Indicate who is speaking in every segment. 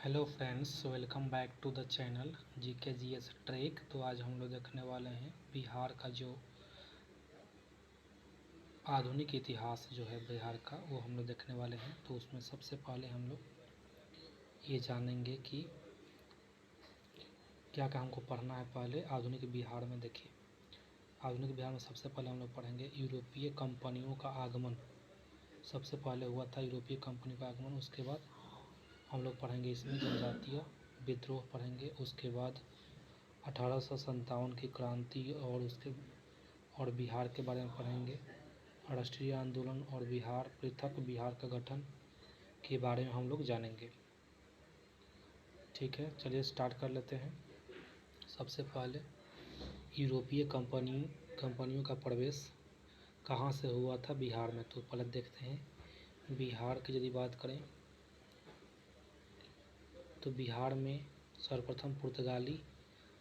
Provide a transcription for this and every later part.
Speaker 1: Hello friends, welcome back to the channel GK GS track. तो आज हम लोग देखने वाले हैं बिहार का जो आधुनिक इतिहास जो है बिहार का, वो हम लोग देखने वाले हैं। तो उसमें सबसे पहले हम लोग ये जानेंगे कि क्या क्या हमको पढ़ना है। पहले आधुनिक बिहार में देखिए, आधुनिक बिहार में सबसे पहले हम लोग पढ़ेंगे यूरोपीय कंपनियों का आगमन। सबसे पहले हुआ था यूरोपीय कंपनी का आगमन। उसके बाद हम लोग पढ़ेंगे इसमें जनजातीय विद्रोह पढ़ेंगे। उसके बाद 1857 की क्रांति और बिहार के बारे में पढ़ेंगे। राष्ट्रीय आंदोलन और बिहार, पृथक बिहार का गठन के बारे में हम लोग जानेंगे। ठीक है, चलिए स्टार्ट कर लेते हैं। सबसे पहले यूरोपीय कंपनियों का प्रवेश कहाँ से हुआ था बिहार में। तो पहले देखते हैं बिहार की यदि बात करें तो बिहार में सर्वप्रथम पुर्तगाली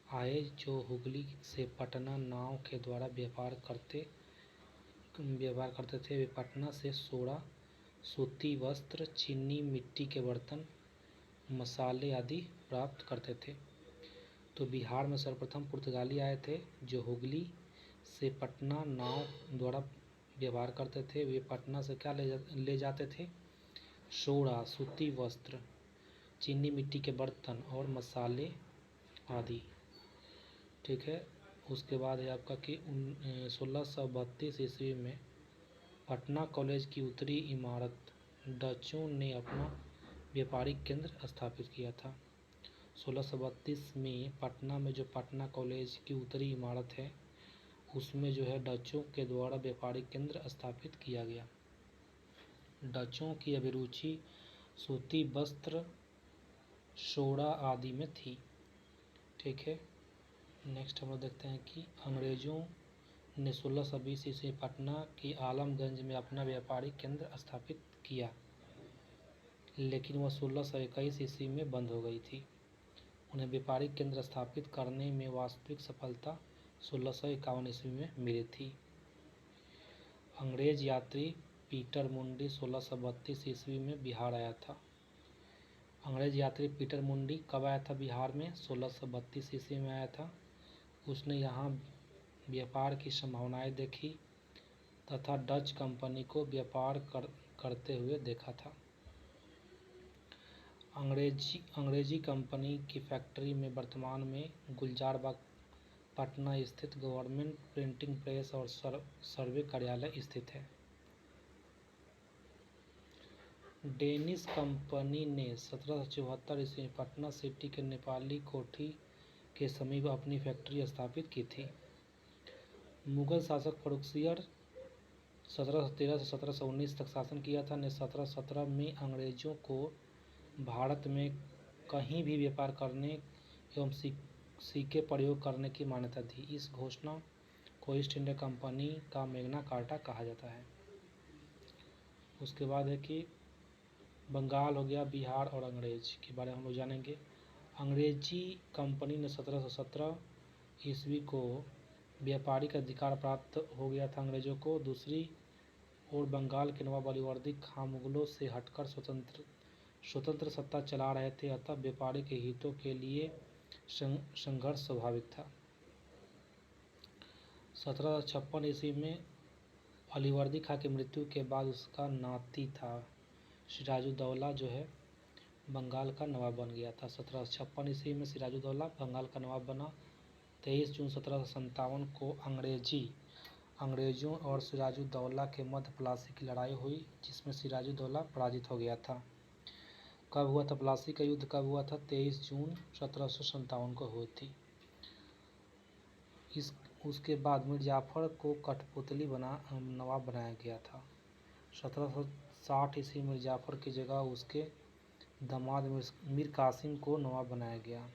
Speaker 1: आए, जो हुगली से पटना नाव के द्वारा व्यापार करते थे। वे पटना से सोना, सूती वस्त्र, चीनी, मिट्टी के बर्तन, मसाले आदि प्राप्त करते थे। तो बिहार में सर्वप्रथम पुर्तगाली आए थे, जो हुगली से पटना नाव द्वारा व्यवहार करते थे। वे पटना से क्या ले जाते थे? सोना, सूती वस्त्र, चीनी, मिट्टी के बर्तन और मसाले आदि। ठीक है, उसके बाद है आपका कि 1632 ईस्वी में पटना कॉलेज की उत्तरी इमारत डचों ने अपना व्यापारिक केंद्र स्थापित किया था। 1632 में पटना में जो पटना कॉलेज की उत्तरी इमारत है, उसमें जो है डचों के द्वारा व्यापारिक केंद्र स्थापित किया गया। डचों की अभिरुचि सूती वस्त्र, सोना आदि में थी। ठीक है, नेक्स्ट हम लोग देखते हैं कि अंग्रेजों ने 1620 ईस्वी पटना की आलमगंज में अपना व्यापारिक केंद्र स्थापित किया, लेकिन वह 1621 ईस्वी में बंद हो गई थी। उन्हें व्यापारिक केंद्र स्थापित करने में वास्तविक सफलता 1651 ईस्वी में मिली थी। अंग्रेज यात्री पीटर मुंडी 1632 ईस्वी में बिहार आया था। अंग्रेज यात्री पीटर मुंडी कब आया था बिहार में? 1632 ईस्वी में आया था। उसने यहाँ व्यापार की संभावनाएं देखी तथा डच कंपनी को व्यापार करते हुए देखा था। अंग्रेजी कंपनी की फैक्ट्री में वर्तमान में गुलजारबाग पटना स्थित गवर्नमेंट प्रिंटिंग प्रेस और सर्वे कार्यालय स्थित है। डेनिश कंपनी ने 1774 ईस्वी में पटना सिटी के नेपाली कोठी के समीप अपनी फैक्ट्री स्थापित की थी। मुगल शासक फर्रुखसियर 1713 से 1719 तक शासन किया था। ने 1717 में अंग्रेजों को भारत में कहीं भी व्यापार करने एवं सिक्के प्रयोग करने की मान्यता दी। इस घोषणा को ईस्ट इंडिया कंपनी का मैग्ना कार्टा कहा जाता है। उसके बाद है कि बंगाल हो गया, बिहार और अंग्रेज के बारे में हम लोग जानेंगे। अंग्रेजी कंपनी ने 1717 ईस्वी को व्यापारिक अधिकार प्राप्त हो गया था अंग्रेजों को। दूसरी ओर बंगाल के नवाब अलीवर्दी खां मुगलों से हटकर स्वतंत्र सत्ता चला रहे थे, अतः व्यापारिक हितों के लिए संघर्ष स्वाभाविक था। 1756 ईस्वी में अलीवर्दी खां की मृत्यु के बाद उसका नाती था सिराजुद्दौला जो है बंगाल का नवाब बन गया था। 1756 ईस्वी में सिराजुद्दौला बंगाल का नवाब बना। 23 जून 1757 को अंग्रेजों और सिराजुद्दौला के मध्य प्लासी की लड़ाई हुई, जिसमें सिराजुद्दौला पराजित हो गया था। कब हुआ था प्लासी का युद्ध? कब हुआ था? 23 जून 1757 को हुई थी। उसके बाद मीर जाफर को कठपुतली नवाब बनाया गया था। 1760 ईस्वी मीर जाफर की जगह उसके दामाद मीर कासिम को नवाब बनाया गया।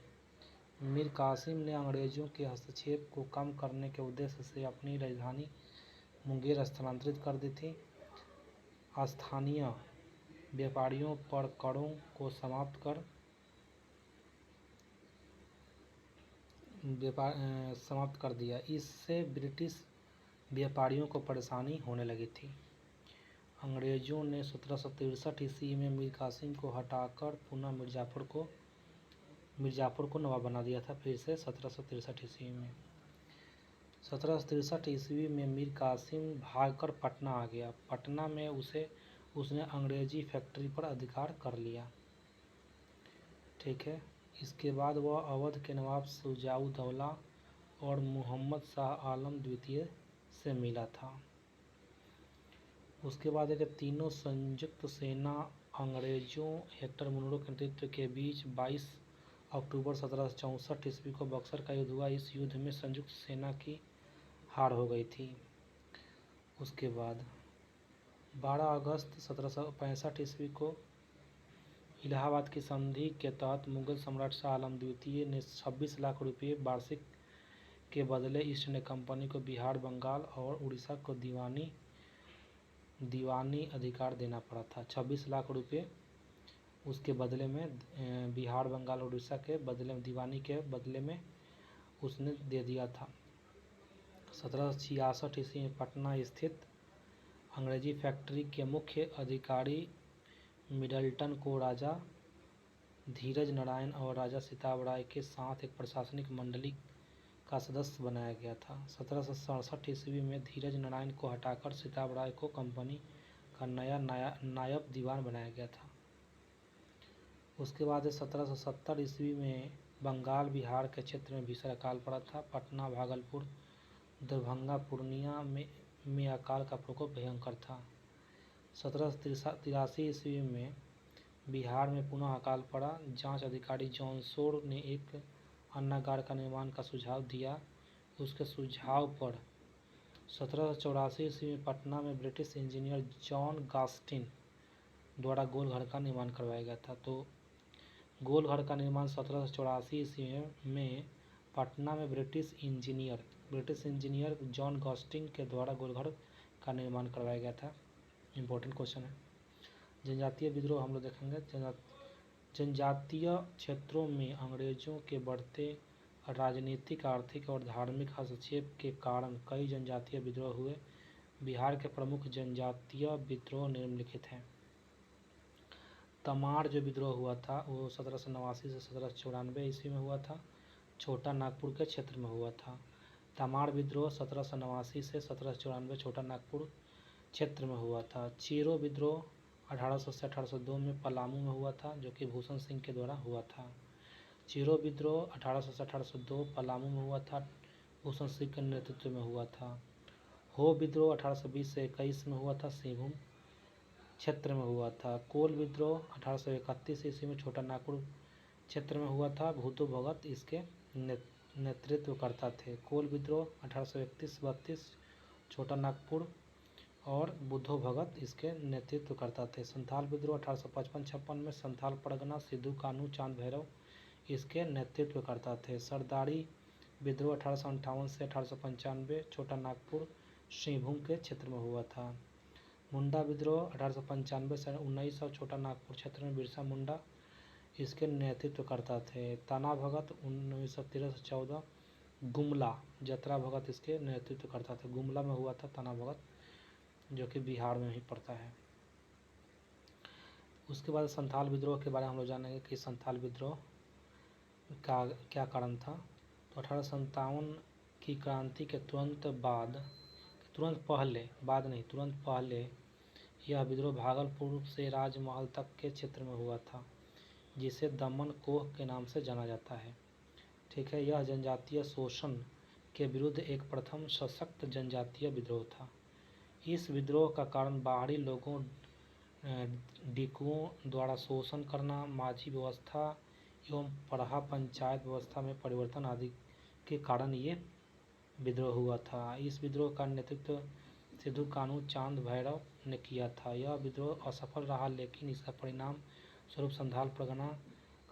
Speaker 1: मीर कासिम ने अंग्रेजों के हस्तक्षेप को कम करने के उद्देश्य से अपनी राजधानी मुंगेर स्थानांतरित कर दी थी। स्थानीय व्यापारियों पर करों को समाप्त कर दिया। इससे ब्रिटिश व्यापारियों को परेशानी होने लगी थी। अंग्रेज़ों ने 1763 ईस्वी में मीर कासिम को हटाकर पुनः मिर्ज़ापुर को नवाब बना दिया था। फिर से 1763 ईस्वी में 1763 ईस्वी में मीर कासिम भागकर पटना आ गया। पटना में उसने अंग्रेजी फैक्ट्री पर अधिकार कर लिया। ठीक है। इसके बाद वह अवध के नवाब शुजाउद्दौला और मोहम्मद शाह आलम द्वितीय से मिला था। उसके बाद है कि तीनों संयुक्त सेना अंग्रेजों हेक्टर मुनरो के नेतृत्व के बीच 22 अक्टूबर 1764 ईस्वी को बक्सर का युद्ध हुआ। इस युद्ध में संयुक्त सेना की हार हो गई थी। उसके बाद 12 अगस्त 1765 ईस्वी को इलाहाबाद की संधि के तहत मुगल सम्राट शाह आलम द्वितीय ने 26 लाख रुपये वार्षिक के बदले ईस्ट इंडिया कंपनी को बिहार, बंगाल और उड़ीसा को दीवानी अधिकार देना पड़ा था। 26 लाख रुपये उसके बदले में बिहार, बंगाल और उड़ीसा के बदले में दीवानी के बदले में उसने दे दिया था। 1766 ईस्वी में पटना स्थित अंग्रेजी फैक्ट्री के मुख्य अधिकारी मिडल्टन को राजा धीरज नारायण और राजा सिताब राय के साथ एक प्रशासनिक मंडली का सदस्य बनाया गया था। 1767 ईस्वी में धीरज नारायण को हटाकर सिताब राय को कंपनी का नया नायब दीवान बनाया गया था। उसके बाद 1770 ईस्वी में बंगाल, बिहार के क्षेत्र में भीषण अकाल पड़ा था। पटना, भागलपुर, दरभंगा, पूर्णिया में अकाल का प्रकोप भयंकर था। 1783 ईस्वी में बिहार में पुनः अकाल पड़ा। जांच अधिकारी जॉन शोर ने एक अन्नागार का निर्माण का सुझाव दिया। उसके सुझाव पर 1784 ईस्वी में पटना में ब्रिटिश इंजीनियर जॉन गास्टिन द्वारा गोलघर का निर्माण करवाया गया था। तो गोलघर का निर्माण 1784 ईस्वी में पटना में ब्रिटिश इंजीनियर जॉन गास्टिन के द्वारा गोलघर का निर्माण करवाया गया था। इम्पोर्टेंट क्वेश्चन है। जनजातीय विद्रोह हम लोग देखेंगे। जनजातीय क्षेत्रों में अंग्रेजों के बढ़ते राजनीतिक, आर्थिक और धार्मिक हस्तक्षेप के कारण कई जनजातीय विद्रोह हुए। बिहार के प्रमुख जनजातीय विद्रोह निम्नलिखित हैं। तमाड़ जो विद्रोह हुआ था वो 1789 से 1794 ईस्वी में हुआ था। छोटा नागपुर के क्षेत्र में हुआ था। तमाड़ विद्रोह 1789 से 1794 छोटा नागपुर क्षेत्र में हुआ था। चेरो विद्रोह 1800 से 1802 में पलामू में हुआ था, जो कि भूषण सिंह के द्वारा हुआ था। चेरो विद्रोह 1800 से 1802 पलामू में हुआ था, भूषण सिंह के नेतृत्व में हुआ था। हो विद्रोह 1820 से 21 में हुआ था, सिंहभूम क्षेत्र में हुआ था। कोल विद्रोह 1831 ईस्वी में छोटा नागपुर क्षेत्र में हुआ था। भूतो भगत इसके नेतृत्व करता थे। कोल विद्रोह 1831-32 छोटा नागपुर और बुद्धो भगत इसके नेतृत्व करता थे। संथाल विद्रोह 1855-56 में संथाल परगना सिद्धू कानू चांद भैरव इसके नेतृत्व करता थे। सरदारी विद्रोह 1858 से 1895 छोटा नागपुर सिंहभूम के क्षेत्र में हुआ था। मुंडा विद्रोह 1895 से 1900 छोटा नागपुर क्षेत्र में बिरसा मुंडा इसके नेतृत्व करता थे। ताना भगत 1913 से 14 गुमला जतरा भगत इसके नेतृत्व करता था। गुमला में हुआ था ताना भगत, जो कि बिहार में ही पड़ता है। उसके बाद संथाल विद्रोह के बारे में हम लोग जानेंगे कि संथाल विद्रोह का क्या कारण था। तो 1857 की क्रांति के तुरंत पहले यह विद्रोह भागलपुर से राजमहल तक के क्षेत्र में हुआ था, जिसे दमन कोह के नाम से जाना जाता है। ठीक है। यह जनजातीय शोषण के विरुद्ध एक प्रथम सशक्त जनजातीय विद्रोह था। इस विद्रोह का कारण बाहरी लोगों, डिकुओं द्वारा शोषण करना, माझी व्यवस्था एवं पढ़ा पंचायत व्यवस्था में परिवर्तन आदि के कारण ये विद्रोह हुआ था। इस विद्रोह का नेतृत्व सिद्धू कानू चांद भैरव ने किया था। यह विद्रोह असफल रहा, लेकिन इसका परिणाम स्वरूप संथाल परगना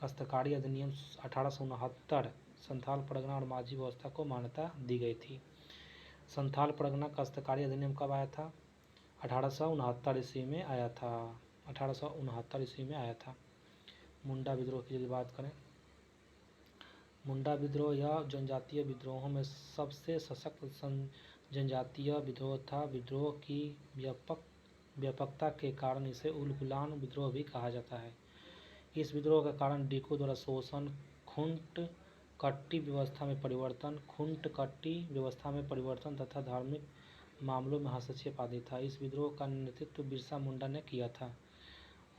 Speaker 1: काश्तकारी अधिनियम 1869 संथाल परगना और माझी व्यवस्था को मान्यता दी गई थी। संथाल परगना काश्तकारी अधिनियम कब आया था? 1869 ईस्वी में आया था। 1869 ईस्वी में आया था। मुंडा विद्रोह की यदि बात करें, मुंडा विद्रोह यह जनजातीय विद्रोहों में सबसे सशक्त जनजातीय विद्रोह था। विद्रोह की व्यापक व्यापकता के कारण इसे उल गुलान विद्रोह भी कहा जाता है। इस विद्रोह का कारण डीको द्वारा शोषण, खुंट कट्टी व्यवस्था में परिवर्तन तथा धार्मिक मामलों में हस्तक्षेप आदि था। इस विद्रोह का नेतृत्व बिरसा मुंडा ने किया था।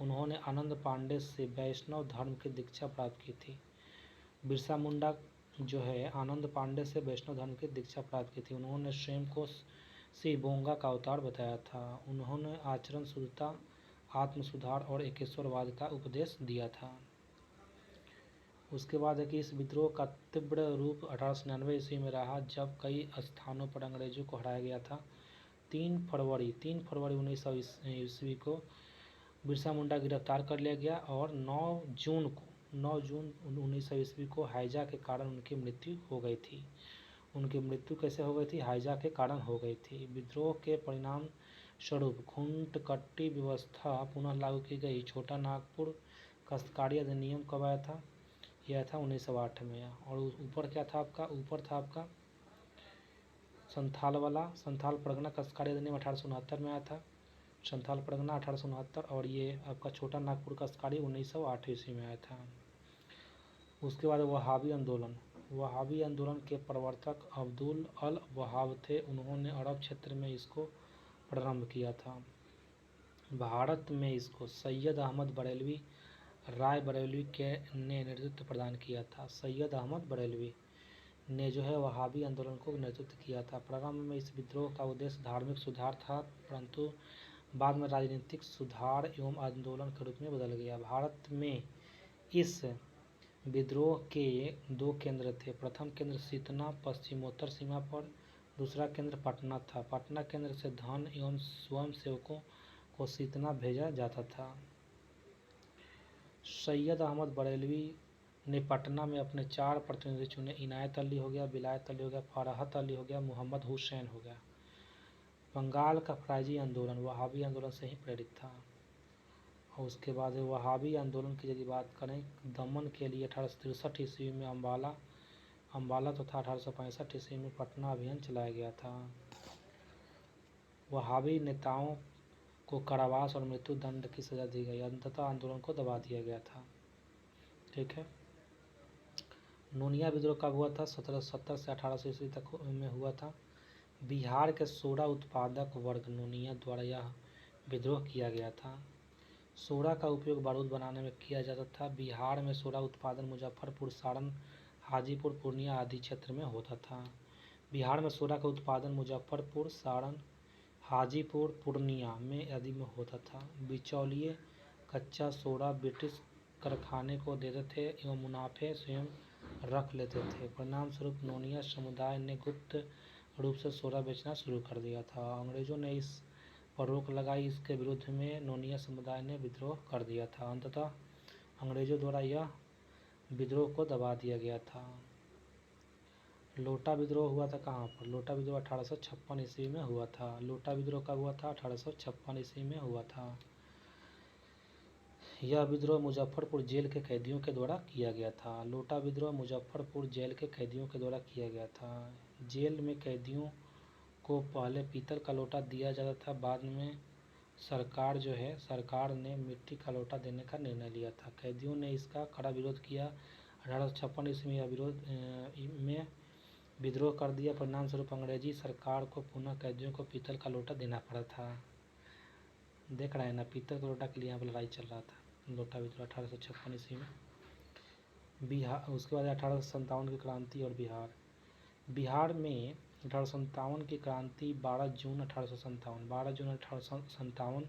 Speaker 1: उन्होंने आनंद पांडे से वैष्णव धर्म की दीक्षा प्राप्त की थी। बिरसा मुंडा जो है आनंद पांडे से वैष्णव धर्म की दीक्षा प्राप्त की थी। उन्होंने स्वयं को शिवोंगा का अवतार बताया था। उन्होंने आचरण शुद्धता, आत्म सुधार और एकेश्वरवाद का उपदेश दिया था। उसके बाद है कि इस विद्रोह का तीव्र रूप 1899 ईस्वी में रहा, जब कई स्थानों पर अंग्रेजों को हराया गया था। 3 फरवरी 1900 ईस्वी को बिरसा मुंडा गिरफ्तार कर लिया गया और 9 जून 1900 ईस्वी को हाइजा के कारण उनकी मृत्यु हो गई थी। उनकी मृत्यु कैसे हो गई थी? हाइजा के कारण हो गई थी। विद्रोह के परिणाम स्वरूप खूंट कट्टी व्यवस्था पुनः लागू की गई। छोटा नागपुर काश्तकारी अधिनियम कब आया था? यह था 1908 में। और ऊपर क्या था आपका? ऊपर था आपका संथाल परगना काश्तकारी अधिनियम 1869 में आया था। संथाल परगना 1869 और ये आपका छोटा नागपुर काश्तकारी 1908 ईस्वी में आया था। उसके बाद वहाबी आंदोलन के प्रवर्तक अब्दुल अल वहाब थे। उन्होंने अरब क्षेत्र में इसको प्रारंभ किया था। भारत में इसको सैयद अहमद बरेलवी राय बरेलवी ने नेतृत्व प्रदान किया था। सैयद अहमद बरेलवी ने जो है वहाबी आंदोलन को नेतृत्व किया था। प्रारंभ में इस विद्रोह का उद्देश्य धार्मिक सुधार था, परंतु बाद में राजनीतिक सुधार एवं आंदोलन के रूप में बदल गया। भारत में इस विद्रोह के 2 केंद्र थे। प्रथम केंद्र सीतना पश्चिमोत्तर सीमा पर, दूसरा केंद्र पटना था। पटना केंद्र से धन एवं स्वयं सेवकों को सीतना भेजा जाता था। सैयद अहमद बरेलवी ने पटना में अपने 4 प्रतिनिधि चुने। इनायत अली हो गया, विलायत अली हो गया, फराहत अली हो गया, मोहम्मद हुसैन हो गया। बंगाल का फराइजी आंदोलन वहाबी आंदोलन से ही प्रेरित था। और उसके बाद वहाबी आंदोलन की यदि बात करें, दमन के लिए 1863 ईस्वी में अम्बाला तथा 1865 ईस्वी में पटना अभियान चलाया गया था। वहाबी नेताओं को कारावास और मृत्यु दंड की सजा दी गई। अंततः आंदोलन को दबा दिया गया था। ठीक है। नोनिया विद्रोह कब हुआ था? 1770 से 1800 ईस्वी तक में हुआ था। बिहार के सोडा उत्पादक वर्ग नोनिया द्वारा यह विद्रोह किया गया था। सोडा का उपयोग बारूद बनाने में किया जाता था। बिहार में सोडा उत्पादन मुजफ्फरपुर, सारण, हाजीपुर, पूर्णिया आदि क्षेत्र में होता था। बिहार में सोडा का उत्पादन मुजफ्फरपुर, सारण, हाजीपुर, पूर्णिया में आदि में होता था। बिचौलिए कच्चा सोडा ब्रिटिश कारखाने को देते थे एवं मुनाफे स्वयं रख लेते थे। परिणाम स्वरूप नोनिया समुदाय ने गुप्त रूप से सोडा बेचना शुरू कर दिया था। अंग्रेजों ने इस पर रोक लगाई। इसके विरुद्ध में नोनिया समुदाय ने विद्रोह कर दिया था। अंततः अंग्रेजों द्वारा यह विद्रोह को दबा दिया गया था। लोटा विद्रोह हुआ था कहाँ पर? लोटा विद्रोह 1856 ईस्वी में हुआ था। लोटा विद्रोह कब हुआ था? 1856 ईस्वी में हुआ था। यह विद्रोह मुजफ्फरपुर जेल के कैदियों के द्वारा किया गया था। लोटा विद्रोह मुजफ्फरपुर जेल के कैदियों के द्वारा किया गया था। जेल में कैदियों को पहले पीतल का लोटा दिया जाता था। बाद में सरकार ने मिट्टी का लोटा देने का निर्णय लिया था। कैदियों ने इसका कड़ा विरोध किया। 1856 ईस्वी में विद्रोह कर दिया। परिणाम स्वरूप अंग्रेजी सरकार को पुनः कैदियों को पीतल का लोटा देना पड़ा था। देख रहे हैं ना, पीतल का लोटा के लिए यहाँ पर लड़ाई चल रहा था। लोटा विद्रोह 1856 ईस्वी में। बिहार उसके बाद 1857 की क्रांति और बिहार में 1857 की क्रांति 12 जून 1857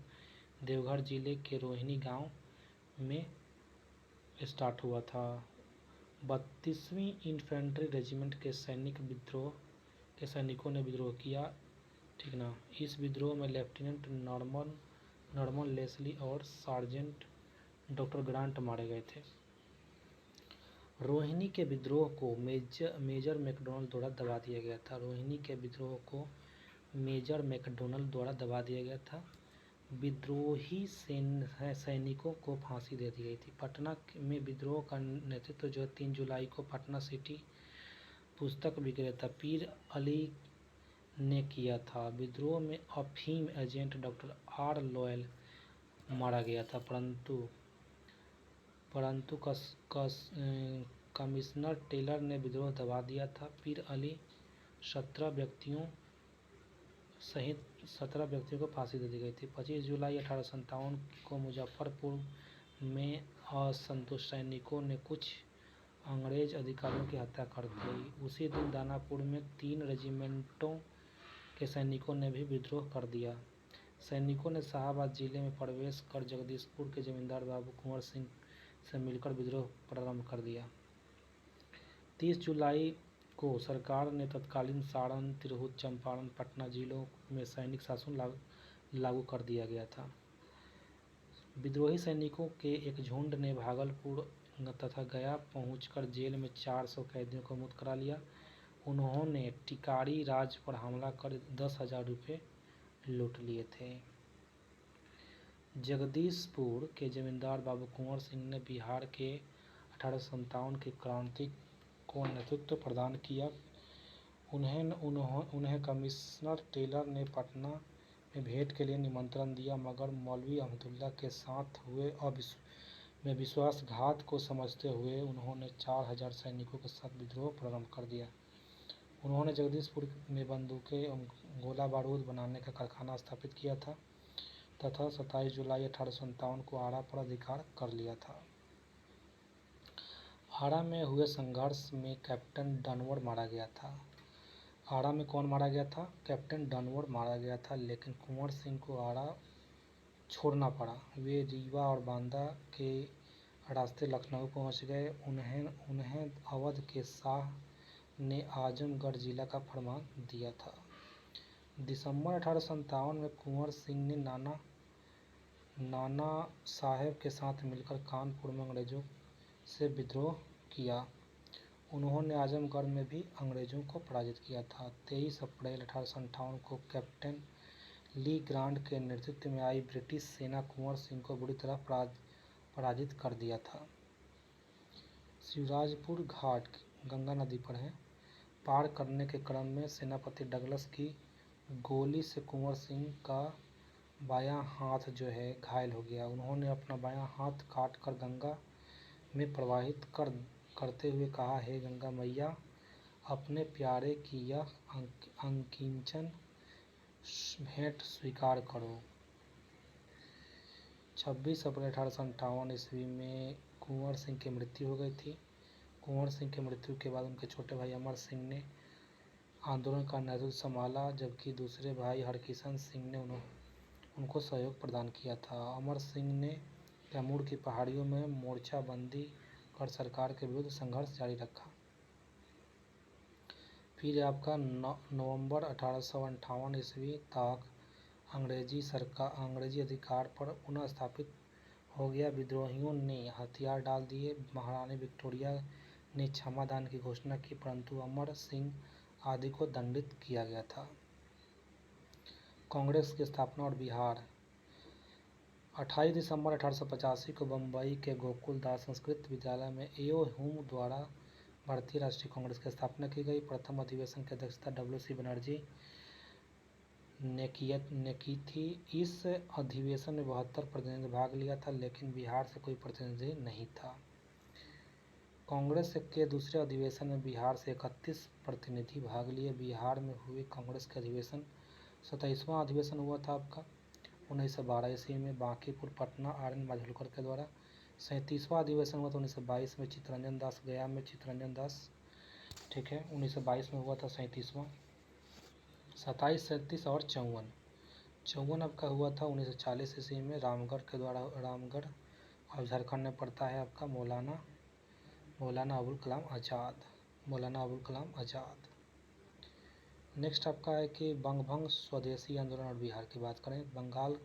Speaker 1: देवघर जिले के रोहिणी गांव में स्टार्ट हुआ था। 32वीं इन्फेंट्री रेजिमेंट के सैनिकों ने विद्रोह किया। ठीक ना। इस विद्रोह में लेफ्टिनेंट नॉर्मन लेस्ली और सार्जेंट डॉक्टर ग्रांट मारे गए थे। रोहिणी के विद्रोह को मेजर मैकडॉनल्ड द्वारा दबा दिया गया था। रोहिणी के विद्रोह को मेजर मैकडॉनल्ड द्वारा दबा दिया गया था। विद्रोही सैनिकों को फांसी दे दी गई थी। पटना में विद्रोह का नेतृत्व जो 3 जुलाई को पटना सिटी पुस्तक विक्रेता पीर अली ने किया था। विद्रोह में अफीम एजेंट डॉक्टर आर लॉयल मारा गया था, परंतु कमिश्नर टेलर ने विद्रोह दबा दिया था। पीर अली 17 व्यक्तियों को फांसी दे दी गई थी। 25 जुलाई 1857 को मुजफ्फरपुर में असंतुष्ट सैनिकों ने कुछ अंग्रेज अधिकारियों की हत्या कर दी। उसी दिन दानापुर में 3 रेजिमेंटों के सैनिकों ने भी विद्रोह कर दिया। सैनिकों ने शाहाबाद जिले में प्रवेश कर जगदीशपुर के जमींदार बाबू कुंवर सिंह से मिलकर विद्रोह प्रारंभ कर दिया। 30 जुलाई को सरकार ने तत्कालीन सारण, तिरहुत, चंपारण, पटना जिलों में सैनिक शासन लागू कर दिया गया था। विद्रोही सैनिकों के एक झुंड ने भागलपुर तथा गया पहुंचकर जेल में 400 कैदियों को मुक्त करा लिया। उन्होंने टिकारी राज पर हमला कर 10,000 रुपये लूट लिए थे। जगदीशपुर के जमींदार बाबू कुंवर सिंह ने बिहार के 1857 की क्रांति को नेतृत्व प्रदान किया। उन्हें कमिश्नर टेलर ने पटना में भेंट के लिए निमंत्रण दिया, मगर मौलवी अहमदुल्ला के साथ हुए में विश्वासघात को समझते हुए उन्होंने 4000 सैनिकों के साथ विद्रोह प्रारंभ कर दिया। उन्होंने जगदीशपुर में बंदूकें, गोला बारूद बनाने का कारखाना स्थापित किया था तथा 27 जुलाई 1857 को आरा पर अधिकार कर लिया था। आरा में हुए संघर्ष में कैप्टन डनवर मारा गया था। आरा में कौन मारा गया था? कैप्टन डनवर मारा गया था, लेकिन कुंवर सिंह को आरा छोड़ना पड़ा। वे रीवा और बांदा के रास्ते लखनऊ पहुंच गए। उन्हें अवध के शाह ने आजमगढ़ जिला का फरमान दिया था। दिसंबर 1857 में कुंवर सिंह ने नाना साहेब के साथ मिलकर कानपुर में अंग्रेजों से विद्रोह किया। उन्होंने आजमगढ़ में भी अंग्रेजों को पराजित किया था। 23 अप्रैल 1858 को कैप्टन ली ग्रांट के नेतृत्व में आई ब्रिटिश सेना कुंवर सिंह को बुरी तरह पराजित कर दिया था। शिवराजपुर घाट गंगा नदी पर है। पार करने के क्रम में सेनापति डगलस की गोली से कुंवर सिंह का बायां हाथ घायल हो गया। उन्होंने अपना बायां हाथ काट कर गंगा में प्रवाहित करते हुए कहा, हे गंगा मैया, अपने प्यारे की यह अकिंचन भेंट स्वीकार करो। 26 अप्रैल 1858 ईस्वी में कुंवर सिंह की मृत्यु हो गई थी। कुंवर सिंह की मृत्यु के बाद उनके छोटे भाई अमर सिंह ने आंदोलन का नेतृत्व संभाला, जबकि दूसरे भाई हरकिशन सिंह ने उनको सहयोग प्रदान किया था। अमर सिंह ने कैमूर की पहाड़ियों में मोर्चाबंदी कर सरकार के विरुद्ध संघर्ष जारी रखा। फिर आपका नवंबर 1858 ईस्वी तक अंग्रेजी अधिकार पर पुनः स्थापित हो गया। विद्रोहियों ने हथियार डाल दिए। महारानी विक्टोरिया ने क्षमादान की घोषणा की, परंतु अमर सिंह आदि को दंडित किया गया था। कांग्रेस की स्थापना और बिहार। 28 दिसंबर 1885 को बम्बई के गोकुल दास संस्कृत विद्यालय में ए.ओ. ह्यूम द्वारा भारतीय राष्ट्रीय कांग्रेस की स्थापना की गई। प्रथम अधिवेशन की अध्यक्षता W.C. बनर्जी ने की थी। इस अधिवेशन में 72 प्रतिनिधि भाग लिया था, लेकिन बिहार से कोई प्रतिनिधि नहीं था। कांग्रेस के दूसरे अधिवेशन में बिहार से 31 प्रतिनिधि भाग लिए। बिहार में हुए कांग्रेस के अधिवेशन 27वां अधिवेशन हुआ था आपका 1912 ईस्वी में बांकीपुर, पटना, आर.एन. माजलकर के द्वारा। 37वां अधिवेशन हुआ था 1922 में चित्तरंजन दास, गया में चित्तरंजन दास, ठीक है। 1922 में हुआ था 37वां। 27, 37 और 54 आपका हुआ था 1940 ईस्वी में रामगढ़ के द्वारा। रामगढ़ और झारखंड में पड़ता है आपका मौलाना अबुल कलाम आज़ाद। नेक्स्ट आपका है कि बंगभंग स्वदेशी आंदोलन और बिहार की बात करें। बंगाल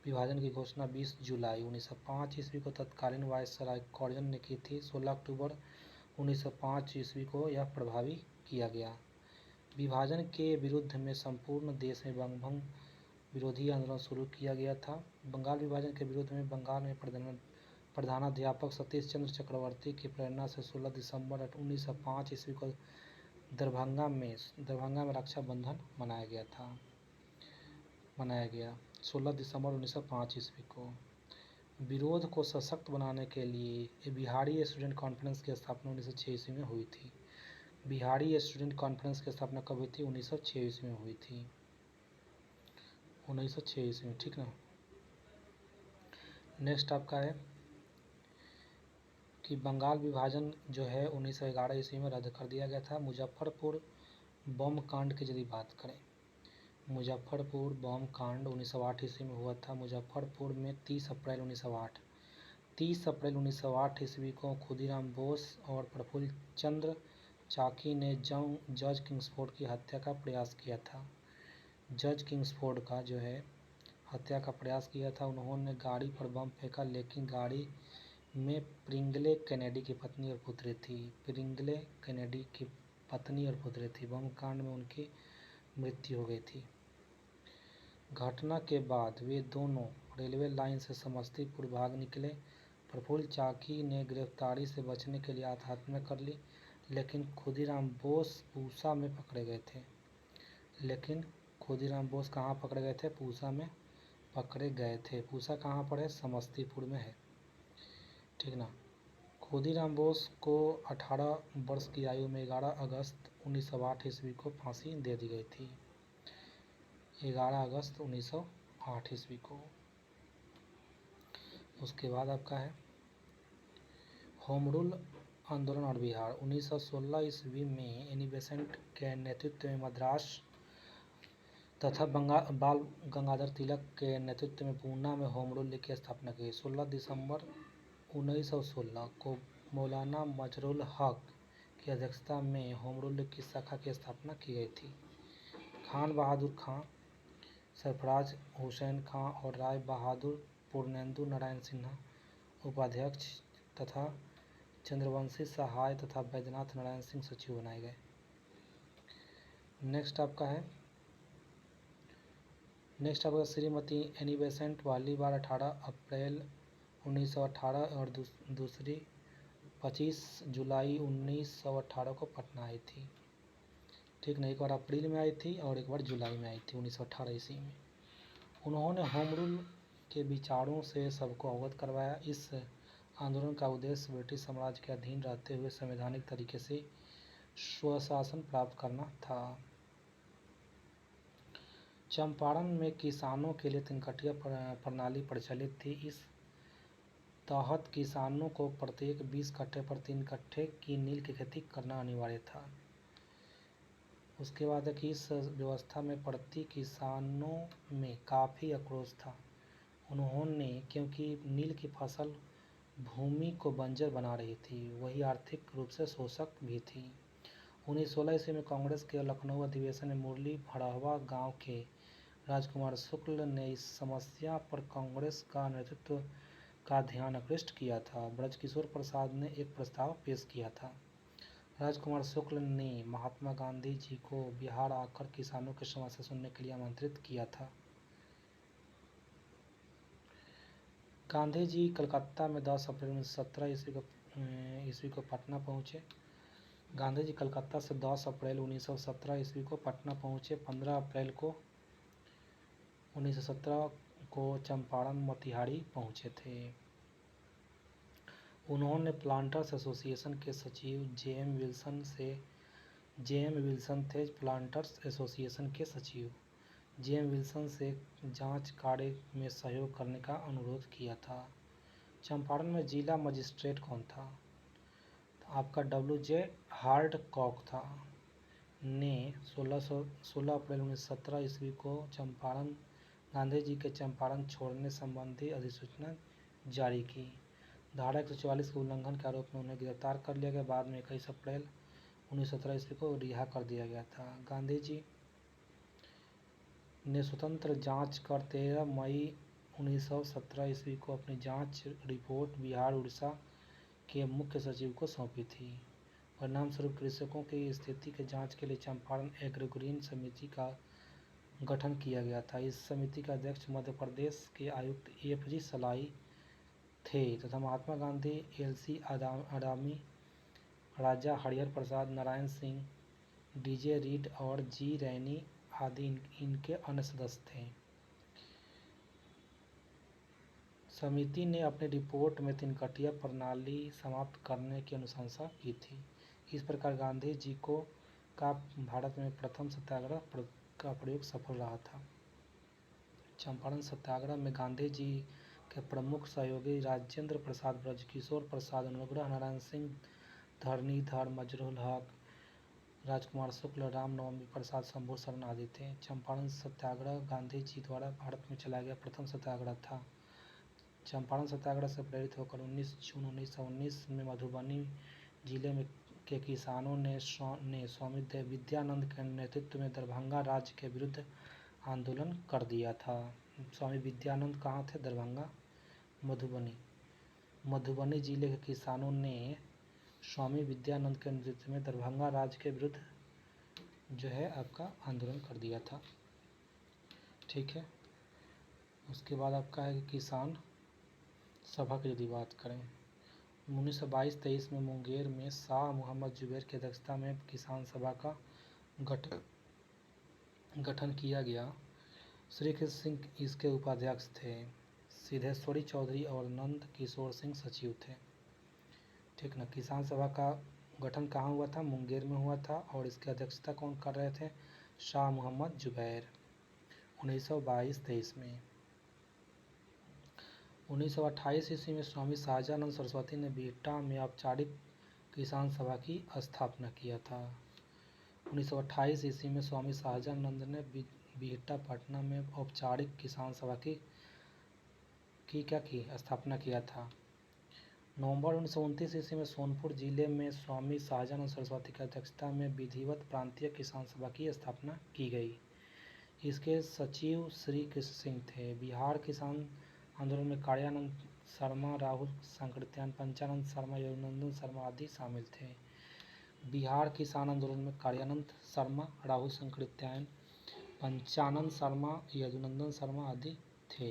Speaker 1: विभाजन की घोषणा 20 जुलाई 1905 ईस्वी को तत्कालीन वायसराय कॉर्जन ने की थी। 16 अक्टूबर 1905 ईस्वी को यह प्रभावी किया गया। विभाजन के विरुद्ध में संपूर्ण देश में बंगभंग विरोधी आंदोलन शुरू किया गया था। बंगाल विभाजन के विरोध में बंगाल में प्रधानाध्यापक सतीश चंद्र चक्रवर्ती की प्रेरणा से 16 दिसंबर 1905 ईस्वी को दरभंगा में रक्षाबंधन मनाया गया 16 दिसंबर 1905 ईस्वी को। विरोध को सशक्त बनाने के लिए बिहारी स्टूडेंट कॉन्फ्रेंस की स्थापना 1906 ईस्वी में हुई थी। बिहारी स्टूडेंट कॉन्फ्रेंस की स्थापना कब हुई थी? 1906 ईस्वी में हुई थी, 1906 ईस्वी में, ठीक ना। नेक्स्ट आपका है कि बंगाल विभाजन जो है 1911 ईस्वी में रद्द कर दिया गया था। मुजफ्फरपुर बम कांड की यदि बात करें, मुजफ्फरपुर बम कांड 1908 ईस्वी में हुआ था। मुजफ्फरपुर में 30 अप्रैल 1908 ईस्वी को खुदीराम बोस और प्रफुल्ल चंद्र चाकी ने जज किंग्सफोर्ड की हत्या का प्रयास किया था। जज किंग्सफोर्ड का जो है हत्या का प्रयास किया था। उन्होंने गाड़ी पर बम फेंका, लेकिन गाड़ी में प्रिंगले कैनेडी की पत्नी और पुत्री थी। प्रिंगले कैनेडी की पत्नी और पुत्री थी। बम कांड में उनकी मृत्यु हो गई थी। घटना के बाद वे दोनों रेलवे लाइन से समस्तीपुर भाग निकले। प्रफुल्ल चाकी ने गिरफ्तारी से बचने के लिए आत्महत्या कर ली, लेकिन खुदीराम बोस पूसा में पकड़े गए थे। कहाँ पकड़े गए थे? पूसा में पकड़े गए थे। पूसा कहाँ पर है? समस्तीपुर में है, ठीक ना। खुदीराम बोस को 18 वर्ष की आयु में 11 अगस्त 1908 ईस्वी को फांसी दे दी गई थी। 11 अगस्त 1908 ईस्वी को। उसके बाद आपका है होम रूल आंदोलन और बिहार। 1916 ईस्वी में एनी बेसेंट के नेतृत्व में मद्रास तथा बाल गंगाधर तिलक के नेतृत्व में पूना में होम रूल की स्थापना की। 16 दिसंबर 1916 को मौलाना मजरुल हक की अध्यक्षता में होम रूल की शाखा की स्थापना की गई थी। खान बहादुर खां, सरफराज हुसैन खां और राय बहादुर पूर्णेंदु नारायण सिन्हा उपाध्यक्ष तथा चंद्रवंशी सहाय तथा बैद्यनाथ नारायण सिंह सचिव बनाए गए। नेक्स्ट आपका श्रीमती एनी बेसेंट पहली बार 18 अप्रैल 1918 और दूसरी 25 जुलाई 1918 को पटना आई थी, ठीक ना। एक बार अप्रैल में आई थी और एक बार जुलाई में आई थी 1918 ईस्वी में। उन्होंने होम रूल के विचारों से सबको अवगत करवाया। इस आंदोलन का उद्देश्य ब्रिटिश साम्राज्य के अधीन रहते हुए संवैधानिक तरीके से स्वशासन प्राप्त करना था। चंपारण में किसानों के लिए तिनकटिया प्रणाली प्रचलित थी। इस तहत किसानों को प्रत्येक 20 कट्ठे पर 3 कट्ठे की नील की खेती करना अनिवार्य था। उसके बाद है कि इस व्यवस्था में प्रति किसानों में काफ़ी आक्रोश था। उन्होंने, क्योंकि नील की फसल भूमि को बंजर बना रही थी, वही आर्थिक रूप से शोषक भी थी। 1916 ईस्वी में कांग्रेस के लखनऊ अधिवेशन में मुरली भड़ावा गांव के राजकुमार शुक्ल ने इस समस्या पर कांग्रेस का नेतृत्व का ध्यान आकृष्ट किया था। ब्रजकिशोर प्रसाद ने एक प्रस्ताव पेश किया था। राजकुमार शुक्ल ने महात्मा गांधी जी को बिहार आकर किसानों की समस्या सुनने के लिए आमंत्रित किया था। गांधी जी कलकत्ता में 10 अप्रैल 1917 ईस्वी को पटना पहुँचे। गांधी जी कलकत्ता से 10 अप्रैल 1917 ईस्वी को पटना पहुँचे। 15 अप्रैल को 1917 को चंपारण मोतिहारी पहुँचे थे। उन्होंने प्लांटर्स एसोसिएशन के सचिव जे.एम. विल्सन थे प्लांटर्स एसोसिएशन के सचिव जे.एम. विल्सन से जांच कार्य में सहयोग करने का अनुरोध किया था। चंपारण में जिला मजिस्ट्रेट कौन था? तो आपका W.J. हार्डकॉक था। ने 16 अप्रैल 1917 ईस्वी को गांधी जी के चंपारण छोड़ने संबंधी अधिसूचना जारी की। धारा 144 के उल्लंघन के आरोप में उन्हें गिरफ्तार कर लिया गया। बाद में 21 अप्रैल 1917 ईस्वी को रिहा कर दिया गया था। गांधी जी ने स्वतंत्र जांच कर 13 मई 1917 ईस्वी को अपनी जांच रिपोर्ट बिहार उड़ीसा के मुख्य सचिव को सौंपी थी। परिणामस्वरूप कृषकों की स्थिति की जांच के लिए चंपारण एग्रोग्रीन समिति का गठन किया गया था। इस समिति के अध्यक्ष मध्य प्रदेश के आयुक्त F.G. सलाई थे तथा महात्मा गांधी, L.C. आडामी, राजा हरिहर प्रसाद, नारायण सिंह डीजे रीड और जी रैनी आदि इनके अन्य सदस्य थे। समिति ने अपनी रिपोर्ट में तिनकटिया प्रणाली समाप्त करने की अनुशंसा की थी। इस प्रकार गांधी जी का भारत में प्रथम सत्याग्रह का प्रयोग सफल रहा था। चंपारण सत्याग्रह में गांधी जी के प्रमुख सहयोगी राजेंद्र प्रसाद, ब्रजकिशोर प्रसाद, अनुग्रह नारायण सिंह, धरणीधर, मजरूल हक, राजकुमार शुक्ल, राम नवमी प्रसाद, शंभू शरण आदि थे। चंपारण सत्याग्रह गांधी जी द्वारा भारत में चलाया गया प्रथम सत्याग्रह था। चंपारण सत्याग्रह से प्रेरित होकर 19 जून 1919 में मधुबनी जिले में के किसानों ने स्वामी विद्यानंद के नेतृत्व में दरभंगा राज्य के विरुद्ध आंदोलन कर दिया था। स्वामी विद्यानंद कहाँ थे? दरभंगा, मधुबनी जिले के किसानों ने स्वामी विद्यानंद के नेतृत्व में दरभंगा राज्य के विरुद्ध जो है आपका आंदोलन कर दिया था। ठीक है, उसके बाद आपका है कि किसान सभा की यदि बात करें, 1922-23 में मुंगेर में शाह मोहम्मद जुबैर की अध्यक्षता में किसान सभा का गठन किया गया। श्री कृष्ण सिंह इसके उपाध्यक्ष थे। सिद्धेश्वरी चौधरी और नंद किशोर सिंह सचिव थे। ठीक ना। किसान सभा का गठन कहाँ हुआ था? मुंगेर में हुआ था और इसकी अध्यक्षता कौन कर रहे थे? शाह मोहम्मद जुबैर, 1922-23 में। 1928 ईस्वी में स्वामी शाहजानंद सरस्वती ने बिहटा में औपचारिक किसान सभा की स्थापना किया था। 1928 ईस्वी में स्वामी शाहजानंद ने बिहटा पटना में औपचारिक किसान सभा की स्थापना किया था। नवंबर 1929 ईस्वी में सोनपुर जिले में स्वामी शाहजानंद सरस्वती की अध्यक्षता में विधिवत प्रांतीय किसान सभा की स्थापना की गई। इसके सचिव श्री कृष्ण सिंह थे। बिहार किसान आंदोलन में कार्यानंद शर्मा, राहुल संकृत्यायन, पंचानंद शर्मा, यदुनंदन शर्मा आदि शामिल थे। बिहार किसान आंदोलन में कार्यानंद शर्मा, राहुल संकृत्यायन, पंचानंद शर्मा, यदुनंदन शर्मा आदि थे।